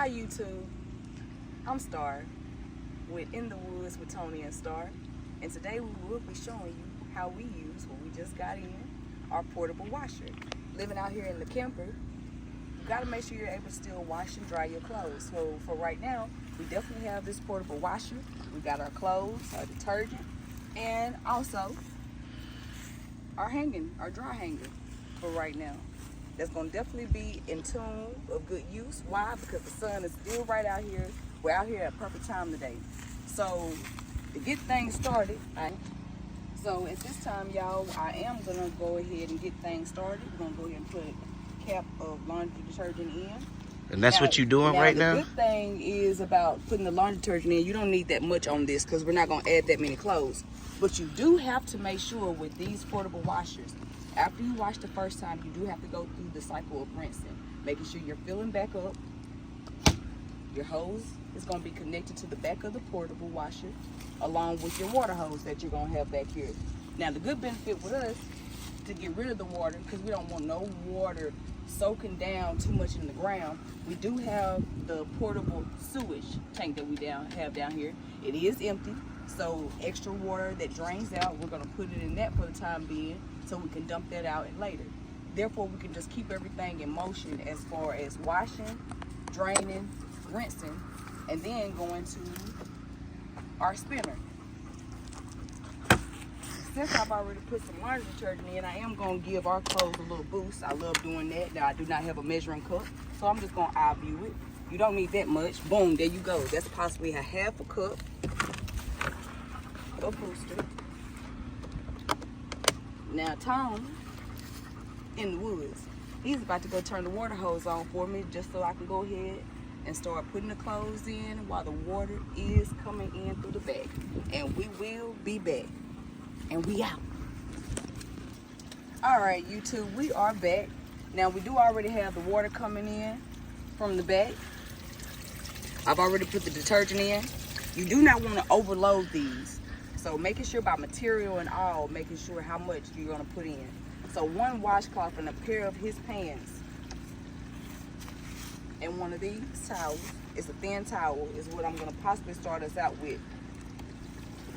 Hi YouTube, I'm Star with In the Woods with Tony and Star, and today we will be showing you how we use what we just got in, our portable washer. Living out here in the camper, you got to make sure you're able to still wash and dry your clothes. So for right now, we definitely have this portable washer. We got our clothes, our detergent, and also our dry hanger for right now. That's going to definitely be in tune of good use. Why? Because the sun is still right out here. We're out here at a perfect time today. So to get things started, so at this time, y'all, I am going to go ahead and get things started. We're going to go ahead and put a cap of laundry detergent in. And that's what you're doing right now? The good thing is about putting the laundry detergent in, you don't need that much on this because we're not going to add that many clothes. But you do have to make sure with these portable washers, after you wash the first time, you do have to go through the cycle of rinsing, making sure you're filling back up. Your hose is going to be connected to the back of the portable washer, along with your water hose that you're going to have back here. Now, the good benefit with us, to get rid of the water, because we don't want no water soaking down too much in the ground, we do have the portable sewage tank that we have down here. It is empty, so extra water that drains out, we're going to put it in that for the time being, so we can dump that out later. Therefore, we can just keep everything in motion as far as washing, draining, rinsing, and then going to our spinner. Since I've already put some laundry detergent in, I am going to give our clothes a little boost. I love doing that. Now, I do not have a measuring cup, so I'm just going to eye view it. You don't need that much. Boom, there you go. That's possibly a half a cup of booster. Now, Tom, in the woods, he's about to go turn the water hose on for me just so I can go ahead and start putting the clothes in while the water is coming in through the back. And we will be back. And we out. All right, YouTube, we are back. Now, we do already have the water coming in from the back. I've already put the detergent in. You do not want to overload these. So making sure by material and all, making sure how much you're going to put in. So one washcloth and a pair of his pants and one of these towels, it's a thin towel, is what I'm going to possibly start us out with.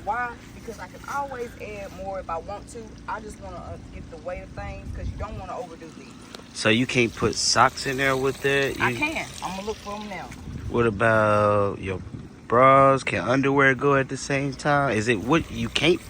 Why? Because I can always add more if I want to. I just want to get the weight of things because you don't want to overdo these. So you can't put socks in there with that? I can. I'm going to look for them now. What about your bras? Can underwear go at the same time? Is it what you can't?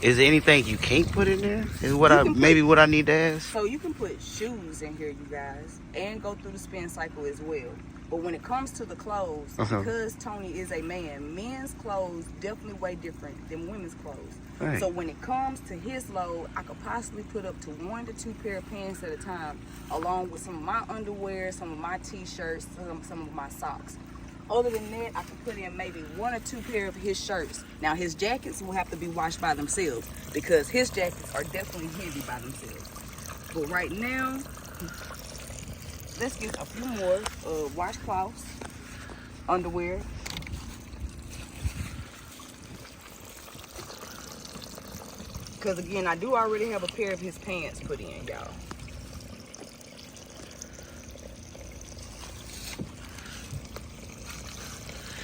Is there anything you can't put in there? Is what what I need to ask? So you can put shoes in here, you guys, and go through the spin cycle as well. But when it comes to the clothes, because Tony is a man, men's clothes definitely way different than women's clothes. Right. So when it comes to his load, I could possibly put up to 1 to 2 pair of pants at a time, along with some of my underwear, some of my t-shirts, some of my socks. Other than that, I can put in maybe 1 or 2 pair of his shirts. Now, his jackets will have to be washed by themselves because his jackets are definitely heavy by themselves. But right now, let's get a few more washcloths, underwear. Because again, I do already have a pair of his pants put in, y'all.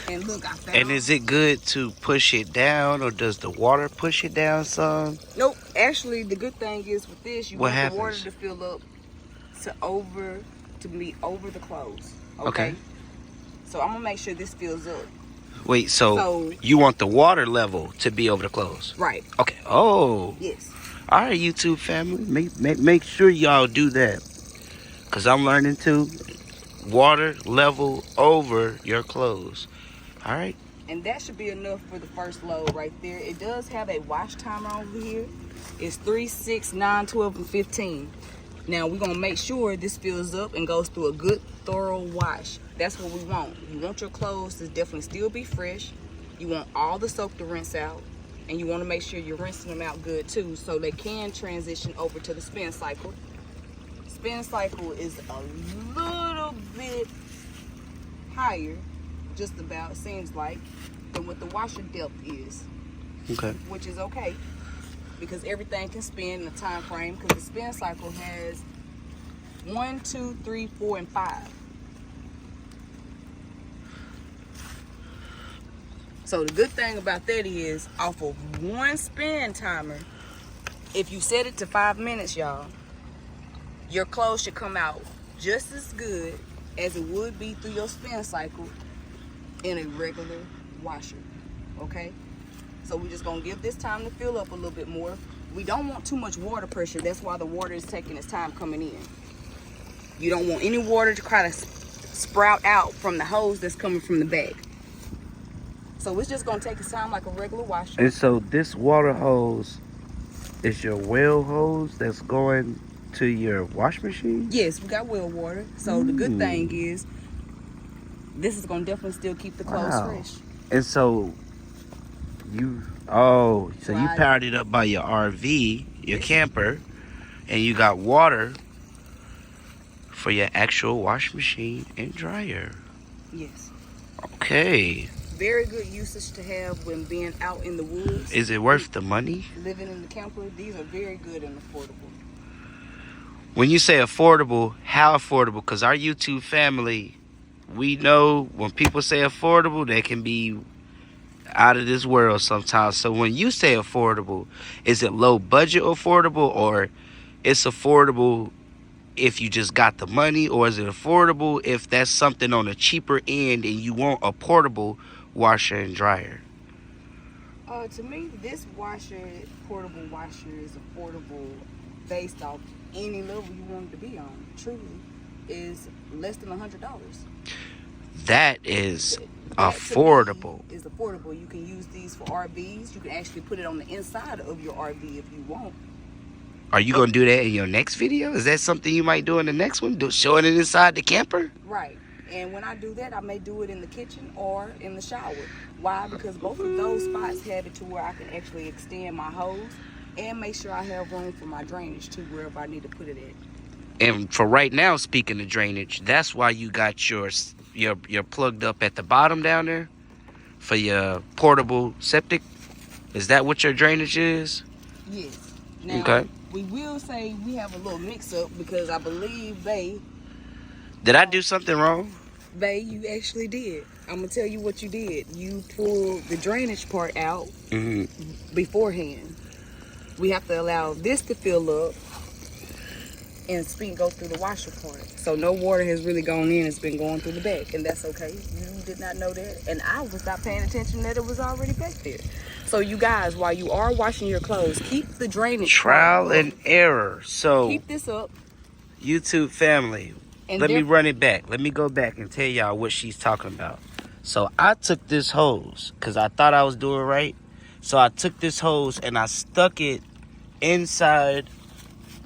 And look, I found. And is it good to push it down, or does the water push it down some? Nope. Actually, the good thing is with this, you want the water to fill up to be over the clothes. Okay. So I'm gonna make sure this fills up. Wait, so you want the water level to be over the clothes? Right. Okay. Oh. Yes. All right, YouTube family, make sure y'all do that, cause I'm learning too. Water level over your clothes. All right. And that should be enough for the first load right there. It does have a wash timer over here. It's 3, 6, 9, 12, and 15. Now we're gonna make sure this fills up and goes through a good thorough wash. That's what we want. You want your clothes to definitely still be fresh. You want all the soap to rinse out. And you want to make sure you're rinsing them out good too, so they can transition over to the spin cycle. Spin cycle is a little bit higher, just about, seems like, than what the washer depth is. Okay. Which is okay, because everything can spin in a time frame, because the spin cycle has 1, 2, 3, 4, and 5. So the good thing about that is, off of one spin timer, if you set it to 5 minutes, y'all, your clothes should come out just as good as it would be through your spin cycle in a regular washer, okay? So we're just gonna give this time to fill up a little bit more. We don't want too much water pressure. That's why the water is taking its time coming in. You don't want any water to kind of sprout out from the hose that's coming from the back. So it's just gonna take its time like a regular washer. And so this water hose is your well hose that's going to your wash machine? Yes, we got well water. So the good thing is, this is gonna definitely still keep the clothes fresh. And so you powered it up by your RV, your camper, and you got water for your actual wash machine and dryer. Yes. Okay. Very good usage to have when being out in the woods. Is it worth the money? Living in the camper, these are very good and affordable. When you say affordable, how affordable? Because our YouTube family, we know when people say affordable, they can be out of this world sometimes. So when you say affordable, is it low budget affordable, or it's affordable if you just got the money, or is it affordable if that's something on a cheaper end and you want a portable washer and dryer? To me, this portable washer is affordable based off any level you want it to be on. Truly, is less than $100. That is That affordable. Is affordable. You can use these for RVs. You can actually put it on the inside of your RV if you want. Are you going to do that in your next video? Is that something you might do in the next one? Showing it inside the camper? Right. And when I do that, I may do it in the kitchen or in the shower. Why? Because both of those spots have it to where I can actually extend my hose and make sure I have room for my drainage too, wherever I need to put it at. And for right now, speaking of drainage, that's why you got your plugged up at the bottom down there for your portable septic. Is that what your drainage is? Yes. Now, okay. We will say we have a little mix-up because I believe Did I do something wrong? You actually did. I'm going to tell you what you did. You pulled the drainage part out beforehand. We have to allow this to fill up and go through the washer part. So no water has really gone in. It's been going through the back, and that's okay. You did not know that, and I was not paying attention that it was already back there. So you guys, while you are washing your clothes, keep the drainage trial and error. So keep this up. YouTube family, and let me run it back. Let me go back and tell y'all what she's talking about. So I took this hose because I thought I was doing right. So I took this hose and I stuck it inside.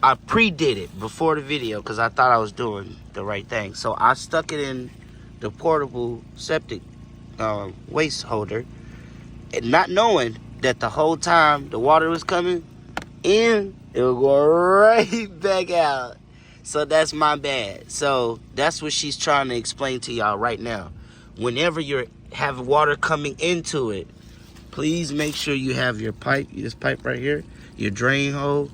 I pre-did it before the video because I thought I was doing the right thing. So I stuck it in the portable septic waste holder, and not knowing that the whole time the water was coming in, it would go right back out. So that's my bad. So that's what she's trying to explain to y'all right now. Whenever you're having water coming into it, please make sure you have your pipe, this pipe right here, your drain hole.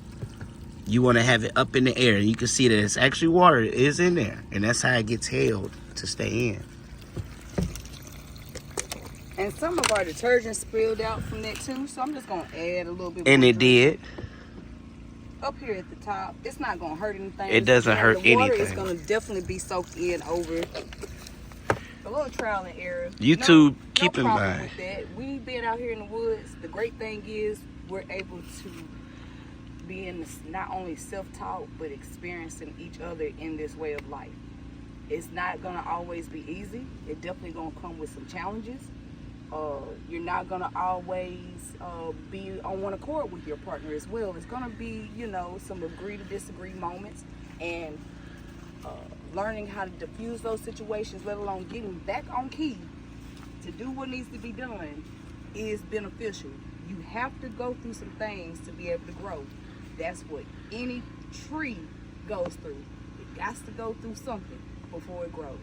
You want to have it up in the air. You can see that it's actually water is in there. And that's how it gets held to stay in. And some of our detergent spilled out from that too. So I'm just going to add a little bit more. And it did. Up here at the top. It's not going to hurt anything. It doesn't hurt anything. The water is going to definitely be soaked in over. A little trial and error. YouTube, keep in mind. With that. We being out here in the woods, the great thing is we're able to be in this, not only self-taught, but experiencing each other in this way of life. It's not going to always be easy. It definitely going to come with some challenges. You're not going to always be on one accord with your partner as well. It's going to be, some agree to disagree moments, and learning how to diffuse those situations, let alone getting back on key to do what needs to be done, is beneficial. You have to go through some things to be able to grow. That's what any tree goes through. It has to go through something before it grows.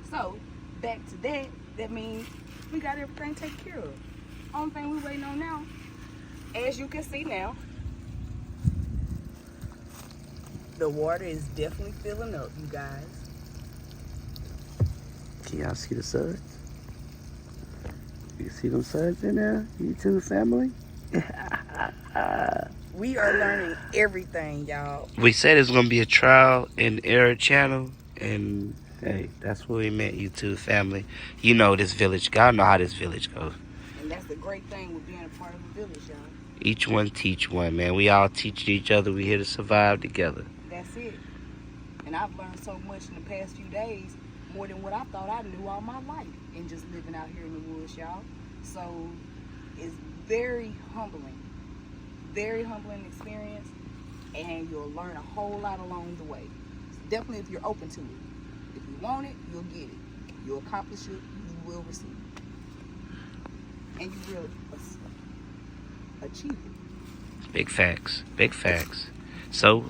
So, back to that, that means we got everything taken care of. Only thing we're waiting on now, as you can see now, the water is definitely filling up, you guys. Can y'all see the sun? You see them suds in there? YouTube family? We are learning everything, y'all. We said it's going to be a trial and error channel. And, hey, that's what we meant, YouTube family. You know this village. God know how this village goes. And that's the great thing with being a part of a village, y'all. Each one teach one, man. We all teach each other. We here to survive together. That's it. And I've learned so much in the past few days, more than what I thought I knew all my life, and just living out here in the woods, y'all. So it's very humbling experience, and you'll learn a whole lot along the way. Definitely if you're open to it. If you want it, you'll get it. You'll accomplish it, you will receive it. And you will achieve it. Big facts. Big facts. So,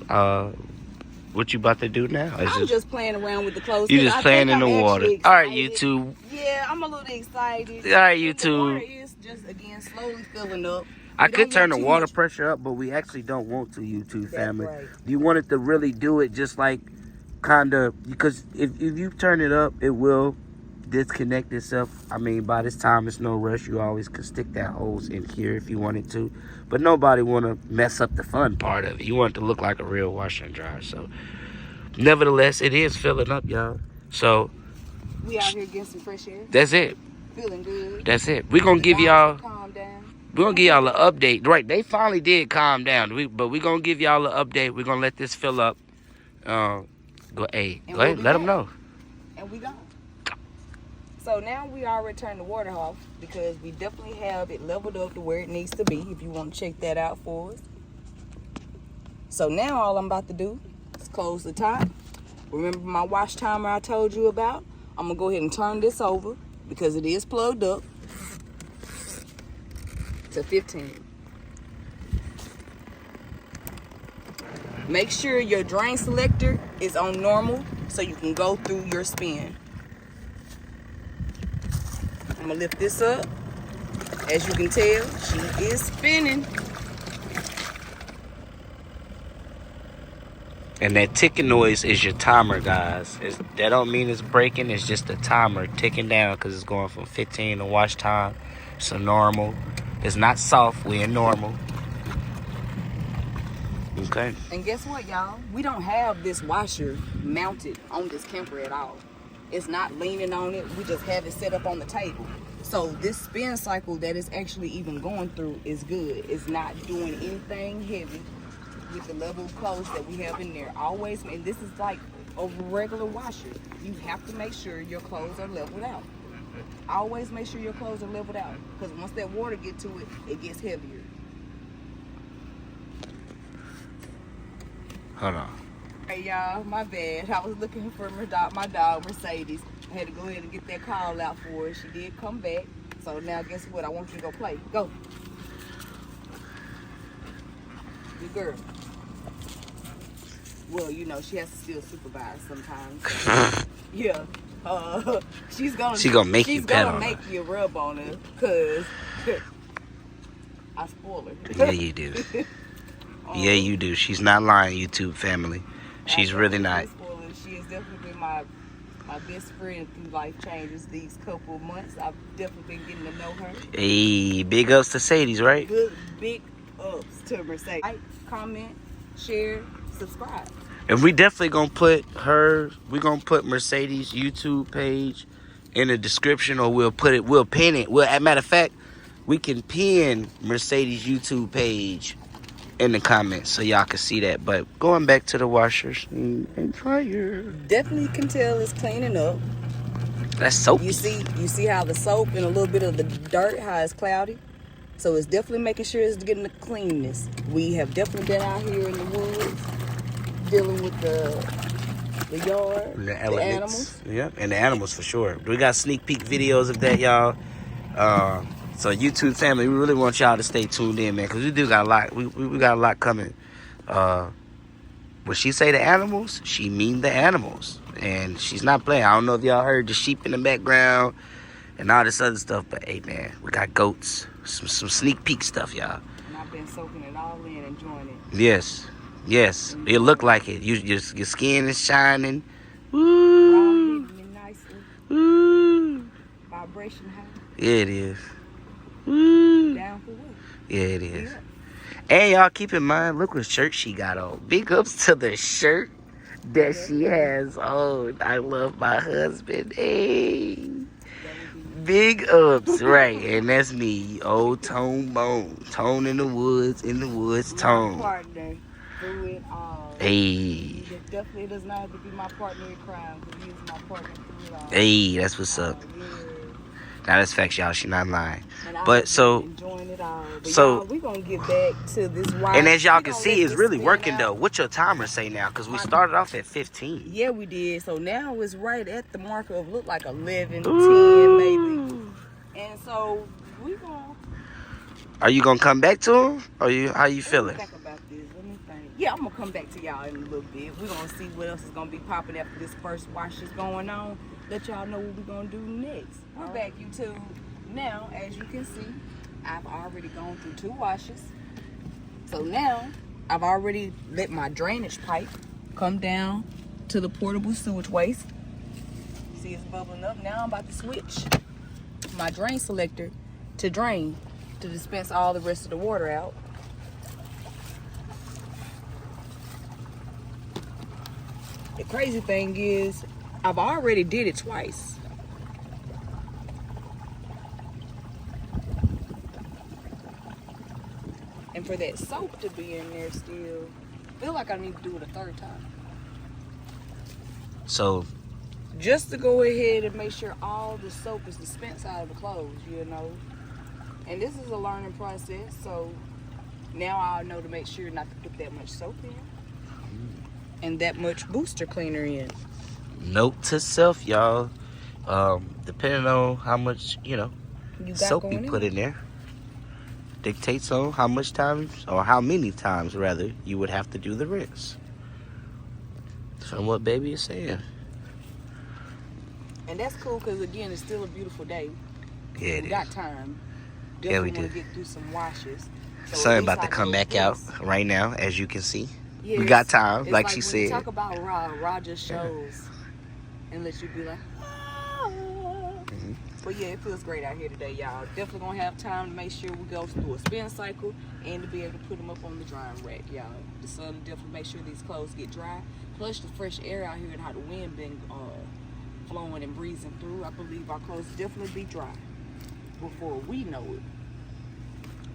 what you about to do now? I'm just playing around with the clothes. You just playing in the water. All right, YouTube. Yeah, I'm a little excited. All right, The YouTube. water is just, again, slowly filling up. I We could don't turn the want too water much. pressure up, but we actually don't want to, YouTube That's family. right. You want it to really do it just like kind of, because if you turn it up, it will disconnect itself. I mean, by this time, it's no rush. You always could stick that hose in here if you wanted to. But nobody want to mess up the fun part of it. You want it to look like a real washer and dryer. So, nevertheless, it is filling up, y'all. So, We out here getting some fresh air. that's it. Feeling good. That's it. We're going to give The y'all... dogs have calmed down. We're going to give y'all an update. Right, they finally did calm down. But we're going to give y'all an update. We're going to let this fill up. Go ahead. Let them know. And we gone. So now we already turned the water off because we definitely have it leveled up to where it needs to be, if you want to check that out for us. So now all I'm about to do is close the top. Remember my wash timer I told you about? I'm going to go ahead and turn this over because it is plugged up to 15. Make sure your drain selector is on normal so you can go through your spin. I'm gonna lift this up. As you can tell, she is spinning. And that ticking noise is your timer, guys. That don't mean it's breaking. It's just the timer ticking down because it's going from 15 to wash time. So normal. It's not soft. We're in normal. Okay. And guess what, y'all? We don't have this washer mounted on this camper at all. It's not leaning on it. We just have it set up on the table. So this spin cycle that is actually even going through is good. It's not doing anything heavy with the level of clothes that we have in there. Always, and this is like a regular washer. You have to make sure your clothes are leveled out. Always make sure your clothes are leveled out, because once that water gets to it, it gets heavier. Hold on. Hey y'all, my bad. I was looking for my dog Mercedes. I had to go ahead and get that call out for her. She did come back. So now guess what? I want you to go play. Go. Good girl. Well, you know, she has to still supervise sometimes. So, yeah. She's gonna make you pet on her. She's gonna make you rub on her, cause I spoil her. Yeah, you do. Yeah, you do. She's not lying, YouTube family. She's really not. She has definitely been my best friend through life changes these couple of months. I've definitely been getting to know her. Hey, big ups to Sadie's, right? Good big ups to Mercedes. Like, comment, share, subscribe. And we definitely gonna put we're gonna put Mercedes' YouTube page in the description, or we'll pin it. As a matter of fact, we can pin Mercedes' YouTube page in the comments so y'all can see that. But going back to the washers and dryer, definitely can tell it's cleaning up. That's soap. You see how the soap and a little bit of the dirt, how it's cloudy. So it's definitely making sure it's getting the cleanness. We have definitely been out here in the woods dealing with the yard, the elements. The animals. Yeah, and the animals for sure. We got sneak peek videos of that, y'all. So YouTube family, we really want y'all to stay tuned in, man, because we do got a lot. We got a lot coming. When she say the animals, she mean the animals, and she's not playing. I don't know if y'all heard the sheep in the background and all this other stuff, but hey, man, we got goats, some sneak peek stuff, y'all. And I've been soaking it all in, enjoying it. Yes, it look like it. Your skin is shining. Woo, Hitting it nicely. woo. Vibration high. Yeah, it is. Woo. Down for what? Yeah, it is. Yeah. And y'all keep in mind, look what shirt she got on. Big ups to the shirt that she has on. I love my husband. Hey. Big ups, right. And that's me, old Tone Bone. Tone in the woods, Tone. My partner through it all. Hey. He definitely does not have to be my partner in crime, but he is my partner through it all. Hey, that's what's up. Yeah. Now that's facts, y'all. She not lying. And But so, enjoying it all. But so we're gonna get back to this wash. and as y'all can see, it's really working though. What's your timer say now? Because we started off at 15. Yeah, we did. So now it's right at the marker of look like 11, Ooh. 10 maybe. And so we gonna. Are you gonna come back to him? Or how you feeling? Think about this. Let me think. Yeah, I'm gonna come back to y'all in a little bit. We're gonna see what else is gonna be popping after this first wash is going on. Let y'all know what we're gonna do next. We're back, YouTube. Now, as you can see, I've already gone through 2 washes. So now, I've already let my drainage pipe come down to the portable sewage waste. See, it's bubbling up. Now I'm about to switch my drain selector to drain to dispense all the rest of the water out. The crazy thing is, I've already did it twice. And for that soap to be in there still, I feel like I need to do it a 3rd time. So, Just to go ahead and make sure all the soap is dispensed out of the clothes, you know. And this is a learning process, so now I'll know to make sure not to put that much soap in and that much booster cleaner in. note to self, y'all. Depending on how much, soap you put in there, dictates on how much times, or how many times, rather, you would have to do the rinse. From what baby is saying. And that's cool because, again, it's still a beautiful day. Yeah, it We is. got time. Yeah, we Definitely want do. to get through some washes. So Sun at least about to I come know back this. out right now, as you can see. Yeah, We got time, it's like she when you said. talk about Raw just shows and lets you be like, ah. But yeah, it feels great out here today, y'all. Definitely gonna have time to make sure we go through a spin cycle and to be able to put them up on the drying rack, y'all. The sun will definitely make sure these clothes get dry. Plus the fresh air out here and how the wind been flowing and breezing through. I believe our clothes definitely be dry before we know it.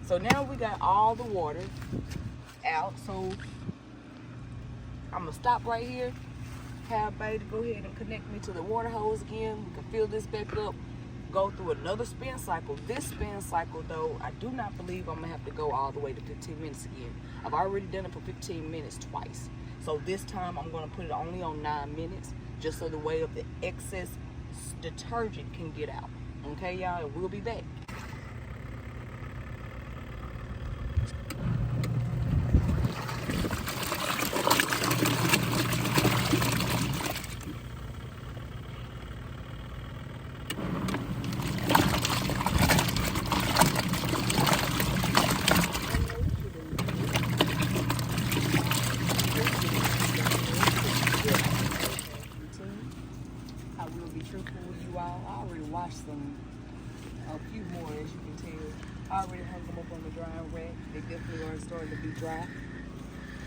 So now we got all the water out, so I'm gonna stop right here, have Bay to go ahead and connect me to the water hose again. We can fill this back up, go through another spin cycle. This spin cycle though, I do not believe I'm gonna have to go all the way to 15 minutes again. I've already done it for 15 minutes twice. So this time I'm gonna put it only on 9 minutes, just so the way of the excess detergent can get out. Okay, y'all, and we'll be back. I will be truthful with you all. I already washed them, a few more as you can tell. I already hung them up on the drying rack. They definitely are starting to be dry.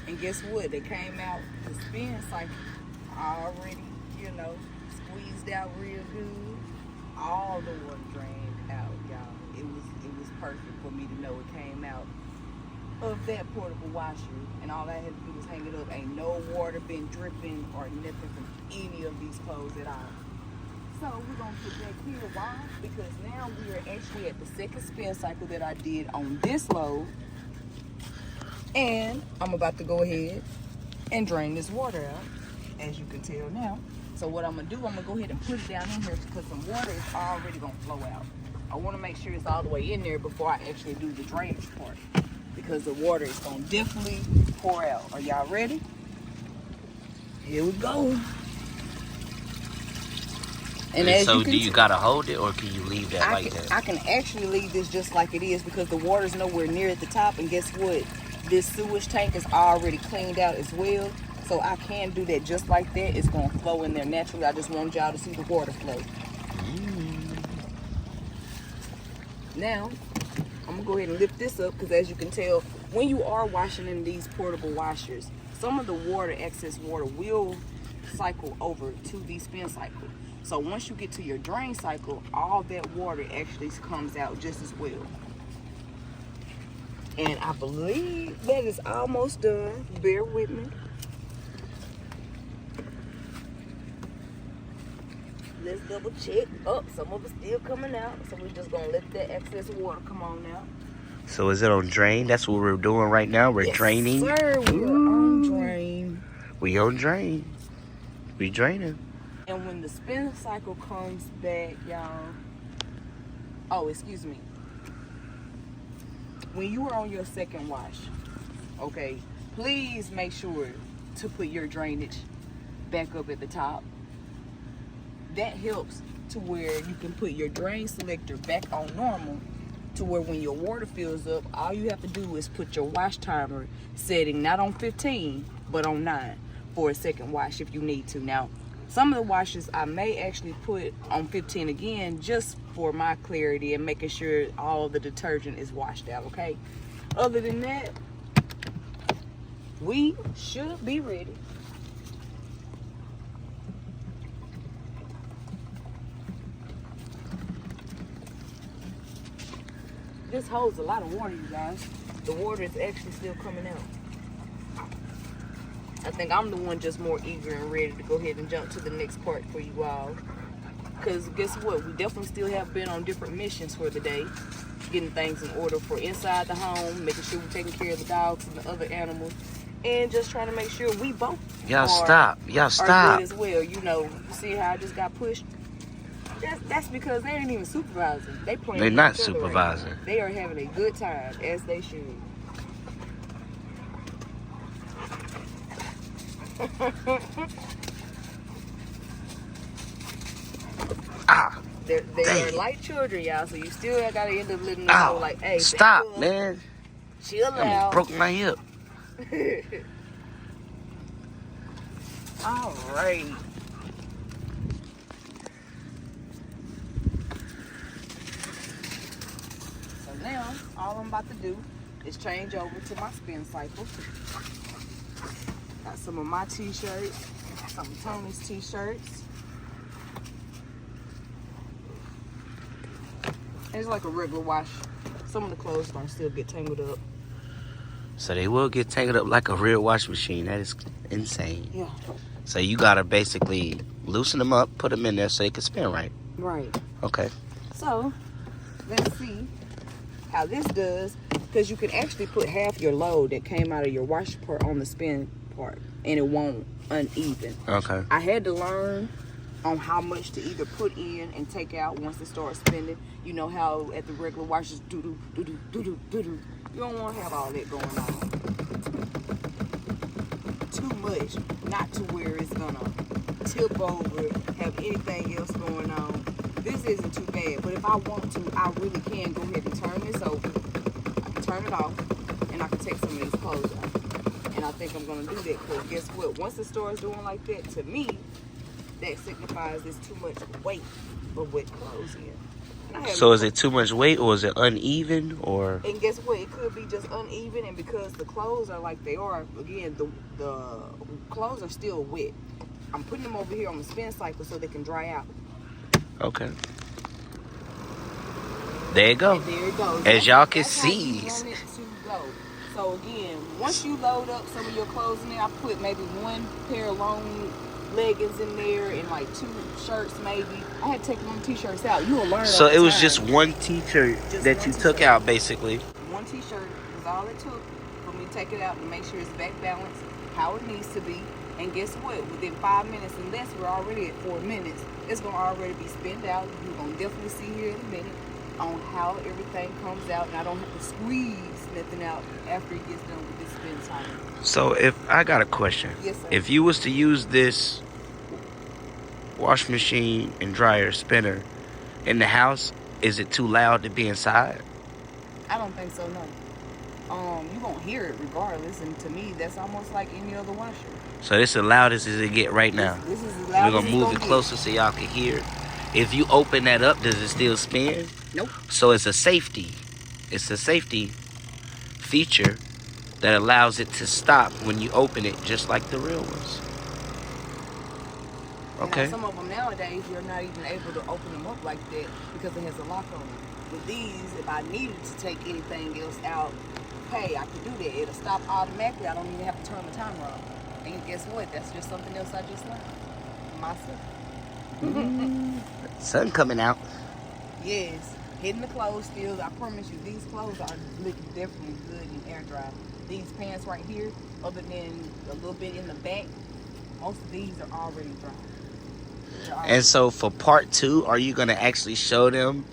And guess what? They came out the spin cycle already, squeezed out real good. All the water drained out, y'all. It was perfect for me to know it came out of that portable washer, and all I had to do was hang it up. Ain't no water been dripping or nothing from any of these clothes at all. So we're gonna put back here. Why? Because now we are actually at the 2nd spin cycle that I did on this load, and I'm about to go ahead and drain this water out, as you can tell now. So what I'm gonna do, I'm gonna go ahead and put it down in here because some water is already gonna flow out. I want to make sure it's all the way in there before I actually do the drainage part, because the water is gonna definitely pour out. Are y'all ready? Here we go. And as So you can do you gotta hold it, or can you leave that like that? I can actually leave this just like it is because the water's nowhere near at the top, and guess what? This sewage tank is already cleaned out as well. So I can do that just like that. It's gonna flow in there naturally. I just wanted y'all to see the water flow. Now, I'm gonna go ahead and lift this up because as you can tell, when you are washing in these portable washers, some of the water, excess water, will cycle over to the spin cycle. So once you get to your drain cycle, all that water actually comes out just as well. And I believe that is almost done. Bear with me. Let's double check. Oh, some of it's still coming out. So we're just gonna let that excess water come on out. So is it on drain? That's what we're doing right now. We're draining. Yes, sir. We are on drain. We on drain. We draining. And when the spin cycle comes back, y'all. Oh, excuse me. When you are on your second wash, okay, please make sure to put your drainage back up at the top. That helps to where you can put your drain selector back on normal, to where when your water fills up, all you have to do is put your wash timer setting not on 15 but on 9 for a second wash if you need to. Now, some of the washes I may actually put on 15 again just for my clarity and making sure all the detergent is washed out, okay? Other than that, we should be ready. This holds a lot of water, you guys. The water is actually still coming out. I think I'm the one just more eager and ready to go ahead and jump to the next part for you all. Because guess what? We definitely still have been on different missions for the day. Getting things in order for inside the home, making sure we're taking care of the dogs and the other animals. And just trying to make sure we both Y'all stop. Y'all are stop. good as well. You know, you see how I just got pushed? That's because they ain't even supervising. They're not supervising. Right, they are having a good time, as they should. They are like children, y'all. So you still gotta end up letting them know, like, hey, stop, man. Chill I out. broke my hip. All right. So now, all I'm about to do is change over to my spin cycle. Got some of my t-shirts, some of Tony's t-shirts. It's like a regular wash. Some of the clothes don't still get tangled up. So they will get tangled up like a real wash machine. That is insane. Yeah. So you gotta basically loosen them up, put them in there so they can spin right. Right. Okay. So let's see how this does, because you can actually put half your load that came out of your wash part on the spin part, and it won't uneven. Okay. I had to learn on how much to either put in and take out once it starts spinning. You know how at the regular washers, doo-doo, doo-doo, doo-doo, doo-doo. You don't want to have all that going on. Too much, not to where it's gonna tip over, have anything else going on. This isn't too bad, but if I want to, I really can go ahead and turn this over. I can turn it off, and I can take some of these clothes out. And I think I'm gonna do that, because guess what? Once it starts doing like that, to me, that signifies there's too much weight of wet clothes in. So is it too much weight, or is it uneven, or? And guess what? It could be just uneven, and because the clothes are like they are, again, the clothes are still wet. I'm putting them over here on the spin cycle so they can dry out. Okay. There you go. And there it goes. As y'all can That's how you see. want it to go. So again, once you load up some of your clothes in there, I put maybe one pair of long leggings in there and like 2 shirts maybe. I had to take one t-shirts out. You will learn. So over it was time. just one t-shirt that you took out, basically. One t-shirt was all it took for me to take it out and make sure it's back balanced how it needs to be. And guess what? Within 5 minutes and less, we're already at 4 minutes. It's gonna already be spinned out. You're gonna definitely see here in a minute on how everything comes out, and I don't have to squeeze nothing out after it gets done with this spin time. So if I got a question. Yes, sir. If you was to use this wash machine and dryer spinner in the house, is it too loud to be inside? I don't think so, no. You won't hear it regardless, and to me, that's almost like any other washer. So this is the loudest as it get right now. This is as loud We're as gonna move it closer so y'all can hear it. If you open that up, does it still spin? Nope. So it's a safety. It's a safety feature that allows it to stop when you open it, just like the real ones. Okay. Now, some of them nowadays, you're not even able to open them up like that because it has a lock on it. With these, if I needed to take anything else out, hey, I could do that. It'll stop automatically. I don't even have to turn the timer on. And guess what? That's just something else I just learned myself. Sun coming out. Yes. Hitting the clothes still. I promise you, these clothes are looking definitely good in air dry. These pants right here, other than a little bit in the back, most of these are already dry. And so for part 2, are you going to actually show them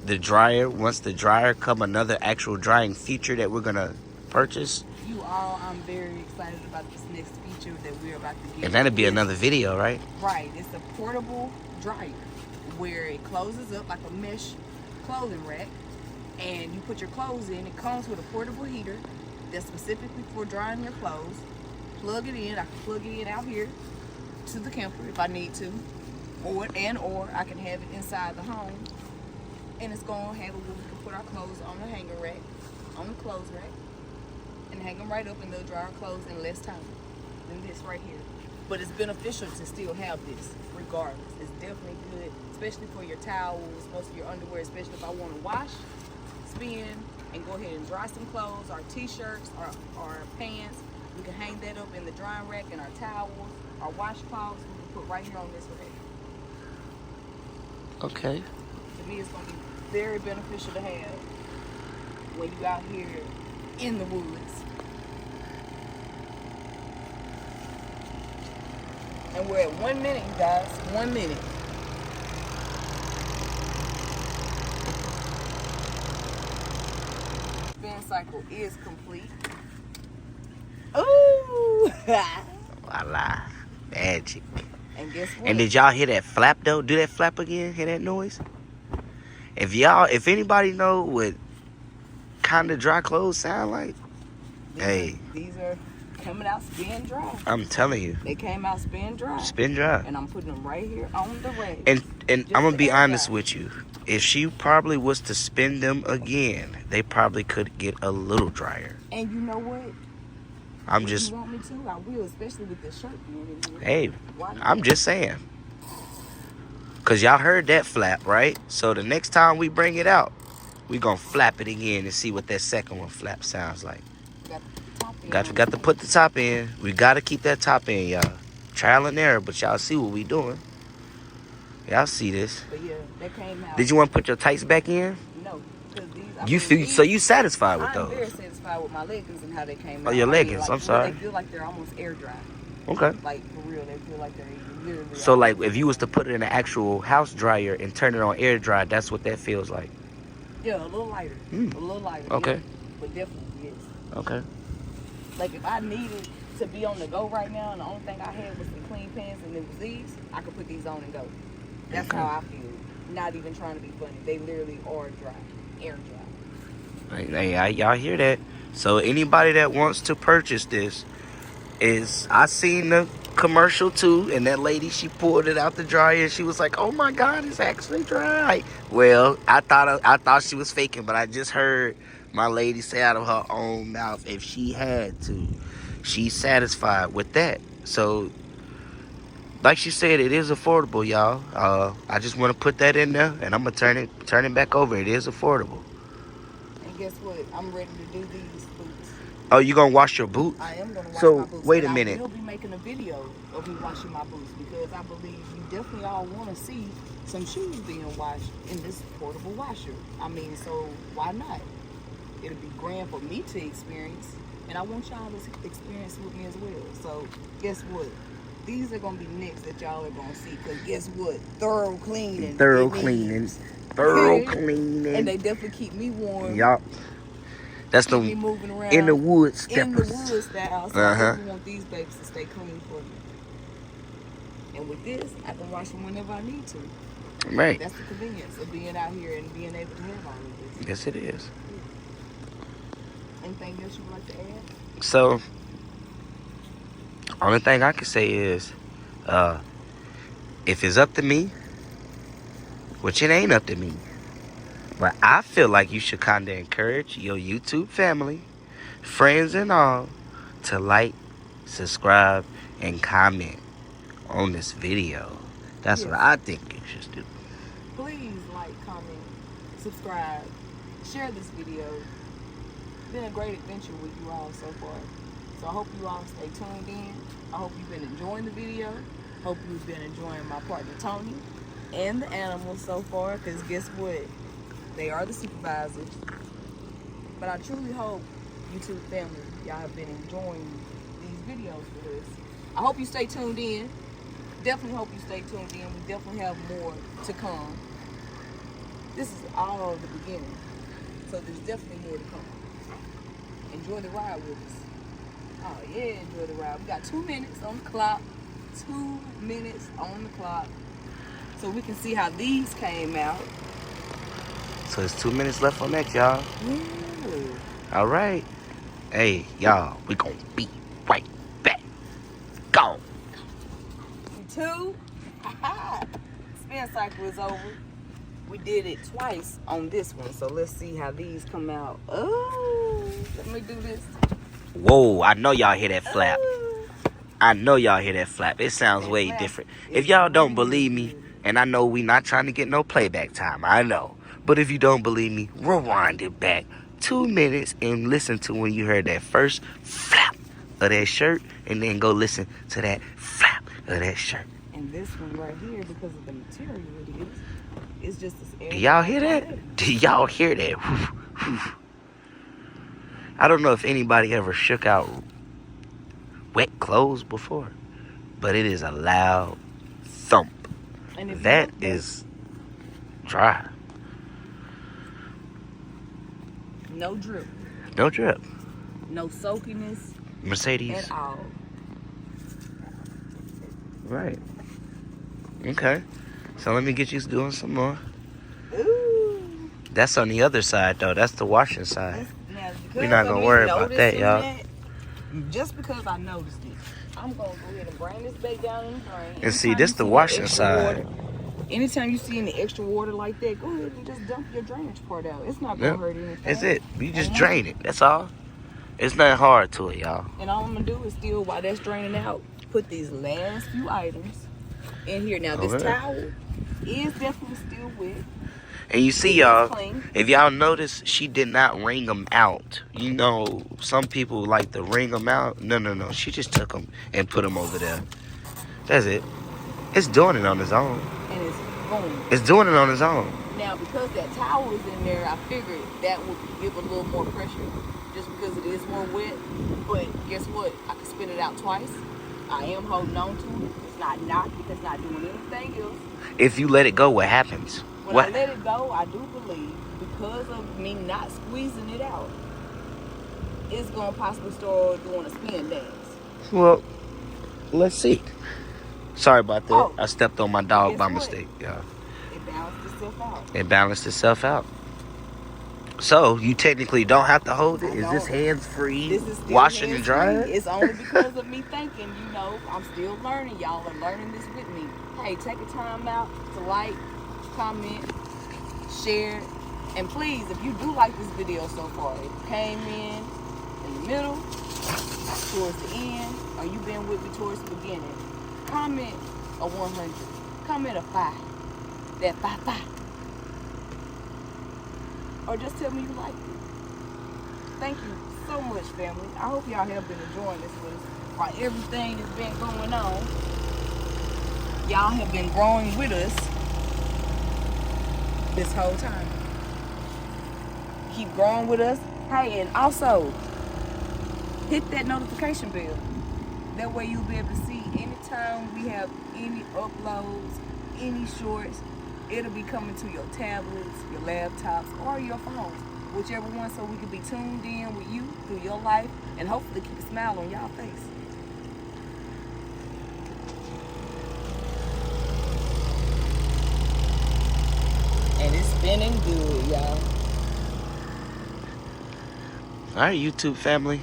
the dryer? Once the dryer come, another actual drying feature that we're going to purchase? I'm very excited about this next feature that we're about to get. And that'll be another video, right? Right. It's a portable dryer where it closes up like a mesh clothing rack, and you put your clothes in. It comes with a portable heater that's specifically for drying your clothes. Plug it in. I can plug it in out here to the camper if I need to, or I can have it inside the home, and it's gonna have it where we can put our clothes on the hanger rack, on the clothes rack, and hang them right up, and they'll dry our clothes in less time than this right here. But it's beneficial to still have this regardless. It's definitely good, especially for your towels, most of your underwear, especially if I want to wash, spin, and go ahead and dry some clothes, our t-shirts, our pants. We can hang that up in the drying rack, and our towels, our washcloths, we can put right here on this rack. Okay. To me, it's going to be very beneficial to have when you out here in the woods. And we're at 1 minute, you guys. 1 minute. Spin cycle is complete. Ooh! Voila. Magic. And guess what? And did y'all hear that flap though? Do that flap again? Hear that noise? If anybody know what kind of dry clothes sound like, these are coming out spin dry. I'm telling you. They came out spin dry. Spin dry. And I'm putting them right here on the rack. And I'm gonna be honest with you. If she probably was to spin them again, they probably could get a little drier. And you know what? If you want me to, I will, especially with this shirt being in here. Hey, I'm just saying. Because y'all heard that flap, right? So the next time we bring it out, we going to flap it again and see what that second one flap sounds like. Got to put the top in. We got to keep that top in, y'all. Trial and error, but y'all see what we doing. Y'all see this. But yeah, that came out. Did you want to put your tights back in? No. You satisfied with those? I'm very satisfied with my leggings and how they came out. Oh, your leggings. I'm sorry. They feel like they're almost air dry. Okay. Like, for real, they feel like they're literally. So, like, if you was to put it in an actual house dryer and turn it on air dry, that's what that feels like? Yeah, a little lighter. A little lighter. Okay. Yeah. But definitely, yes. Okay. Like, if I needed to be on the go right now and the only thing I had was some clean pants and it was these, I could put these on and go. That's how I feel. Not even trying to be funny. They literally are dry. Air dry. Hey, y'all hear that? So anybody that wants to purchase this, I seen the commercial too, and that lady, she pulled it out the dryer and she was like, "Oh my God, it's actually dry." Well, I thought she was faking, but I just heard my lady say out of her own mouth, if she had to, she's satisfied with that. So, like she said, it is affordable, y'all. I just want to put that in there, and I'm gonna turn it back over. It is affordable. Guess what? I'm ready to do these boots. Oh, you gonna wash your boots? I am gonna wash my boots. Wait a minute. I will be making a video of me washing my boots because I believe you definitely all want to see some shoes being washed in this portable washer. I mean, so why not? It'll be grand for me to experience, and I want y'all to experience with me as well. So guess what? These are gonna be next that y'all are gonna see. Cause guess what? Thorough cleaning. And they definitely keep me warm. Yup. That's the me moving around in the woods steppers. In the woods style. So I definitely want these babies to stay clean for me. And with this, I can wash them whenever I need to. Right. That's the convenience of being out here and being able to have all of this. Yes, it is. Anything else you would like to add? So, only thing I can say is, if it's up to me, which it ain't up to me, But I feel like you should kind of encourage your YouTube family, friends and all, to like, subscribe, and comment on this video. That's what I think you should do. Please like, comment, subscribe, share this video. It's been a great adventure with you all so far. So I hope you all stay tuned in. I hope you've been enjoying the video. Hope you've been enjoying my partner Tony and the animals so far, because guess what? They are the supervisors. But I truly hope, YouTube family, y'all have been enjoying these videos with us. I hope you stay tuned in. Definitely hope you stay tuned in. We definitely have more to come. This is all the beginning. So there's definitely more to come. Enjoy the ride with us. Oh yeah, enjoy the ride. We got 2 minutes on the clock. 2 minutes on the clock. So we can see how these came out. So it's 2 minutes left on that, y'all. Yeah. All right. Hey, y'all, we gonna be right back. Go. 2. Spin cycle is over. We did it twice on this one, so let's see how these come out. Oh, let me do this. Whoa, I know y'all hear that flap. I know y'all hear that flap. It sounds That way flap different. is If y'all don't really believe me, good. and I know we not trying to get no playback time, I know. But if you don't believe me, rewind it back 2 minutes and listen to when you heard that first flap of that shirt, and then go listen to that flap of that shirt. And this one right here, because of the material it is, it's just this. Do y'all hear that? Do y'all hear that? I don't know if anybody ever shook out wet clothes before, but it is a loud thump. And if That is dry. no drip, No drip. no soakiness Mercedes. at all. Right. Okay. So let me get you doing some more. Ooh. That's on the other side, though. That's the washing side. Now, We're not going to worry about that, y'all. Just because I noticed it, I'm going to go ahead and bring this back down in the drain. And see, this the washing side. Anytime you see any extra water like that, go ahead and just dump your drainage part out. It's not going to hurt anything. That's it. You just drain it. That's all. It's nothing hard to it, y'all. And all I'm going to do is still, while that's draining out, put these last few items in here. Now, this towel is definitely still wet. And you see, y'all, if y'all notice, she did not wring them out. You know, some people like to wring them out. No. She just took them and put them over there. That's it. It's doing it on its own. And it's boom. It's doing it on its own. Now, because that towel is in there, I figured that would give a little more pressure just because it is more wet. But guess what? I can spin it out twice. I am holding on to it. It's not knocking. It's not doing anything else. If you let it go, what happens? When I let it go, I do believe, because of me not squeezing it out, it's going to possibly start doing a spin dance. Well, let's see. Sorry about that. Oh, I stepped on my dog by what? mistake. Yeah. It balanced itself out. It balanced itself out. So, you technically don't have to hold it. Is this hands-free? This is still washing and drying? It's only because of me thinking, I'm still learning. Y'all are learning this with me. Hey, take a time out to like, comment, share, and please, if you do like this video so far, if you came in the middle, towards the end, or you've been with me towards the beginning, comment a 100, comment a 5, that 5, or just tell me you liked it. Thank you so much, family. I hope y'all have been enjoying this with us while everything has been going on. Y'all have been growing with us this whole time. Keep growing with us. Hey, and also hit that notification bell. That way you'll be able to see anytime we have any uploads, any shorts. It'll be coming to your tablets, your laptops, or your phones, whichever one, so we can be tuned in with you through your life and hopefully keep a smile on y'all face. And it's spinning good, y'all. All right, YouTube family.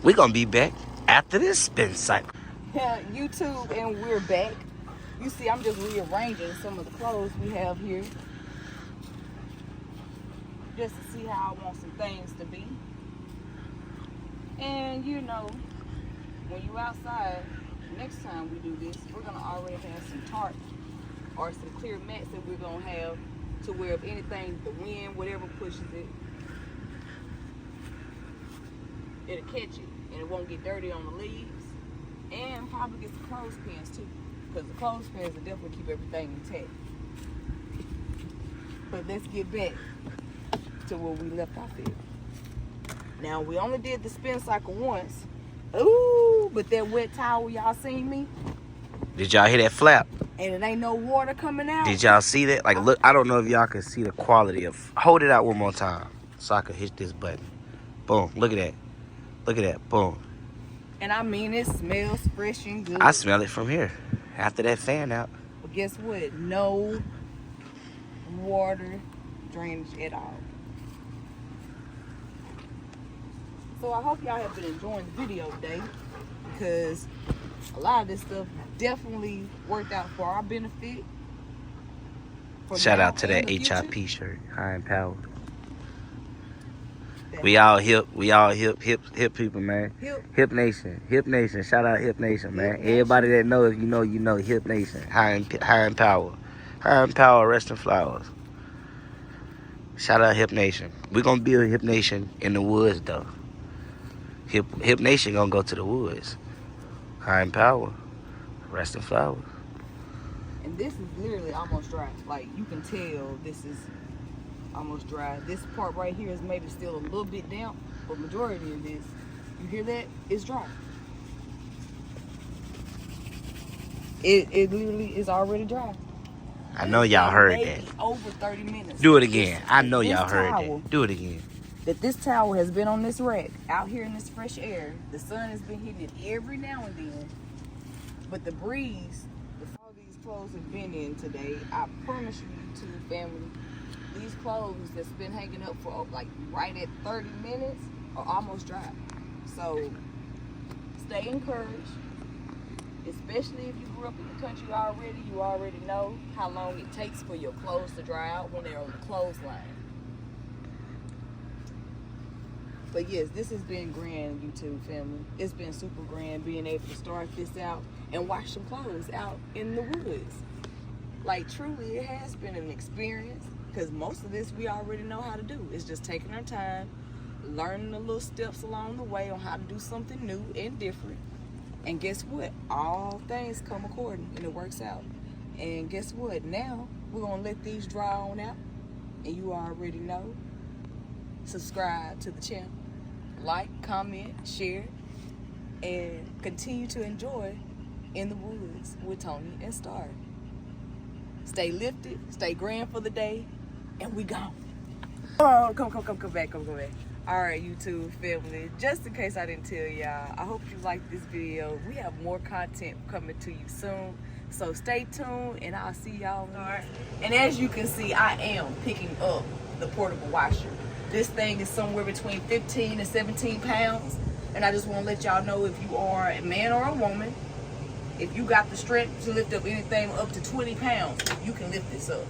We're going to be back after this spin cycle. YouTube, and we're back. You see, I'm just rearranging some of the clothes we have here. just to see how I want some things to be. And you know, when you outside, next time we do this, we're gonna already have some tarp or some clear mats that we're gonna have to where if anything, the wind, whatever pushes it, it'll catch it and it won't get dirty on the leaves. And probably get some clothespins too, because the clothespins will definitely keep everything intact. But let's get back to where we left off at. Now we only did the spin cycle once. Ooh, but that wet towel, y'all seen me? Did y'all hear that flap? And it ain't no water coming out. Did y'all see that? Like, look, I don't know if y'all can see the quality of. Hold it out one more time so I can hit this button. Boom. Look at that. Look at that. Boom. And I mean, it smells fresh and good. I smell it from here after that fan out. But guess what? No water drainage at all. So I hope y'all have been enjoying the video today, because a lot of this stuff definitely worked out for our benefit. Shout out to that HIP shirt, High and Power. We all hip people, man. Hip Nation. Shout out Hip Nation, man. Everybody that knows, you know Hip Nation. High and Power. High and Power, Rest in Flowers. Shout out Hip Nation. We're gonna build Hip Nation in the woods though. Hip Nation gonna go to the woods. High and Power, Rest in Flowers. And this is literally almost dry. Like, you can tell this is almost dry. This part right here is maybe still a little bit damp, but majority of this, you hear that? It's dry. It literally is already dry. I know y'all heard that. Over 30 minutes. Do it again. I know y'all heard that. Do it again. That this towel has been on this rack, out here in this fresh air. The sun has been hitting it every now and then. But the breeze, all these clothes have been in today, I promise you, YouTube family, these clothes that's been hanging up for like right at 30 minutes are almost dry. So stay encouraged, especially if you grew up in the country already. You already know how long it takes for your clothes to dry out when they're on the clothesline. But yes, this has been grand, YouTube family. It's been super grand being able to start this out and wash some clothes out in the woods. Like, truly, it has been an experience, because most of this we already know how to do. It's just taking our time, learning the little steps along the way on how to do something new and different. And guess what? All things come according, and it works out. And guess what? Now, we're going to let these dry on out. And you already know. Subscribe to the channel. Like, comment, share, and continue to enjoy In the Woods with Tony and Star. Stay lifted, stay grand for the day, and we gone. Oh, come back. All right, YouTube family, just in case I didn't tell y'all, I hope you liked this video. We have more content coming to you soon, so stay tuned, and I'll see y'all next. And as you can see, I am picking up the portable washer. This thing is somewhere between 15 and 17 pounds, and I just want to let y'all know, if you are a man or a woman, if you got the strength to lift up anything up to 20 pounds, you can lift this up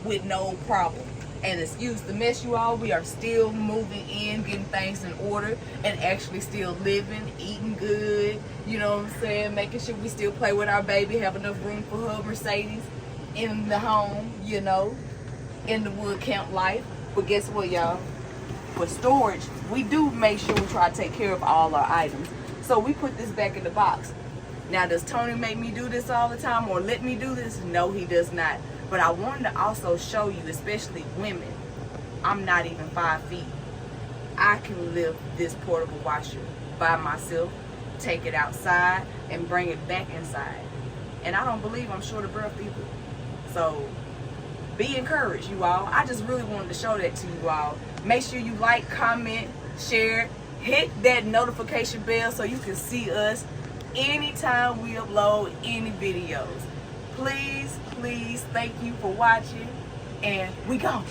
with no problem. And excuse the mess, you all, we are still moving in, getting things in order, and actually still living, eating good, you know what I'm saying, making sure we still play with our baby, have enough room for her Mercedes in the home, you know, in the wood camp life. But guess what, y'all? For storage, we do make sure we try to take care of all our items. So we put this back in the box. Now, does Tony make me do this all the time or let me do this? No, he does not. But I wanted to also show you, especially women, I'm not even 5 feet. I can lift this portable washer by myself, take it outside, and bring it back inside. And I don't believe I'm short of breath either. So be encouraged, you all. I just really wanted to show that to you all. Make sure you like, comment, share, hit that notification bell so you can see us anytime we upload any videos. Please, thank you for watching, and we gone.